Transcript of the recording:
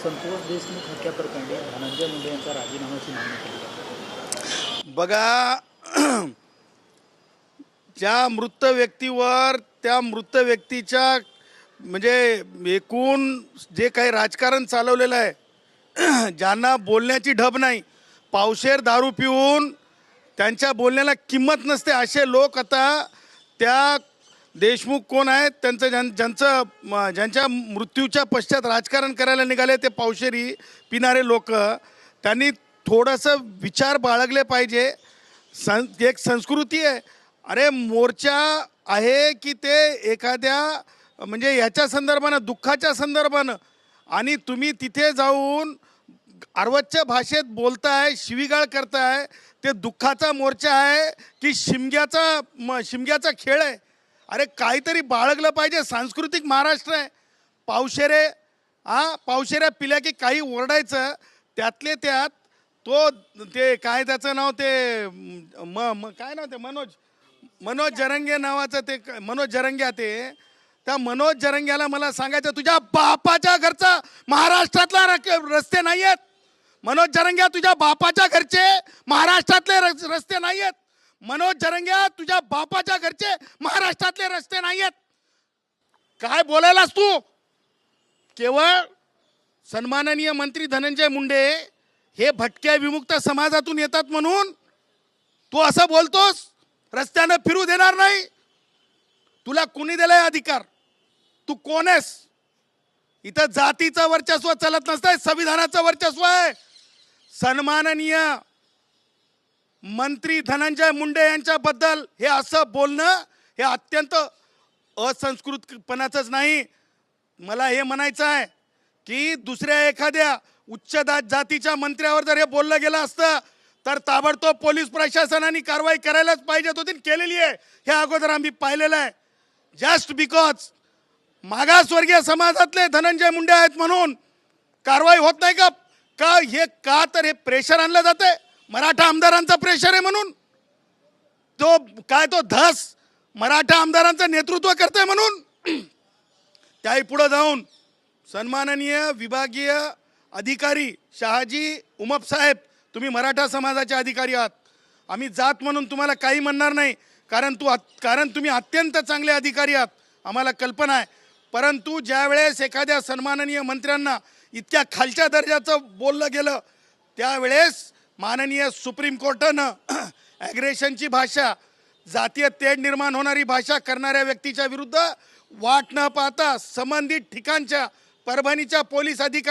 संतोष देशमुख हत्याप्रकरणी धनंजय मुंडे यांच्या राजीनाम्याची मागणी केली आहे. बघा, ज्या मृत व्यक्तीवर त्या मृत व्यक्तीच्या म्हणजे एकूण जे काही राजकारण चालवलेलं आहे, ज्यांना बोलण्याची ढब नाही, पावशेर दारू पिऊन त्यांच्या बोलण्याला किंमत नसते, असे लोक आता त्या देशमुख कोण आहेत त्यांचं ज्यांच्या मृत्यूच्या पश्चात राजकारण करायला निघाले ते पावशेरी पिणारे लोक, त्यांनी थोडंसं विचार बाळगले पाहिजे. एक संस्कृती आहे. अरे मोर्चा आहे की ते एखाद्या म्हणजे ह्याच्या संदर्भानं, दुःखाच्या संदर्भानं, आणि तुम्ही तिथे जाऊन अर्वच्च भाषेत बोलताय, शिवीगाळ करताय. ते दुःखाचा मोर्चा आहे की शिमग्याचा खेळ आहे? अरे काहीतरी बाळगलं पाहिजे. सांस्कृतिक महाराष्ट्र आहे. पावशेऱ्या पिल्या की काही ओरडायचं. त्यातले त्यात ते काय त्याचं नाव, ते काय नाव, ते मनोज जरंगे नावाचं, ते मनोज जरंग्या, ते त्या मनोज जरंग्याला मला सांगायचं, तुझ्या बापाच्या घरचा महाराष्ट्रातला रस्ते नाही आहेत. मनोज जरंग्या, तुझ्या बापाच्या घरचे महाराष्ट्रातले रस्ते नाही आहेत. मनोज जरंग्या, तुझ्या बापाच्या घरचे महाराष्ट्रातले रस्ते नाही आहेत. काय बोलायलास तू? केवळ सन्माननीय मंत्री धनंजय मुंडे हे भटक्या विमुक्त समाजातून येतात म्हणून तू असं बोलतोस? रस्त्यानं फिरू देणार नाही. तुला कुणी दिलाय अधिकार? तू कोण आहेस? इथं जातीचं वर्चस्व चालत नसतंय, संविधानाचं वर्चस्व आहे. सन्माननीय मंत्री धनंजय मुंडे यांच्याबद्दल हे असं बोलणं हे अत्यंत असंस्कृतपणाचंच नाही. मला हे म्हणायचं आहे की दुसऱ्या एखाद्या उच्च जातीच्या मंत्र्यावर जर हे बोललं गेलं असतं तर ताबडतोब पोलीस प्रशासनाने कारवाई करायलाच पाहिजे होती, केलेली आहे. हे अगोदर आम्ही पाहिलेलं आहे. जस्ट बिकॉज मागासवर्गीय समाजातले धनंजय मुंडे आहेत म्हणून कारवाई होत नाही का? तर हे प्रेशर आणलं जाते. मराठा आमदारांचा प्रेशर आहे म्हणून, तो धस मराठा आमदारांचं नेतृत्व करतोय म्हणून. त्याही पुढे जाऊन सन्माननीय विभागीय अधिकारी शहाजी उमप साहेब, तुम्ही मराठा समाजाचे अधिकारी आहात. आम्ही जात म्हणून तुम्हाला काही म्हणणार नाही, कारण तुम्ही अत्यंत चांगले अधिकारी आहात, आम्हाला कल्पना आहे. परंतु ज्या वेळेस एखाद्या सन्माननीय मंत्र्यांना इतक्या खालच्या दर्जाचं बोललं गेलं, त्यावेळेस माननीय सुप्रीम कोर्टानं ॲग्रेशनची भाषा, जातीय तेढ निर्माण होणारी भाषा करणाऱ्या व्यक्तीच्या विरुद्ध वाट न पाहता संबंधित ठिकाणच्या परभणीच्या पोलीस अधिकाऱ्यांनी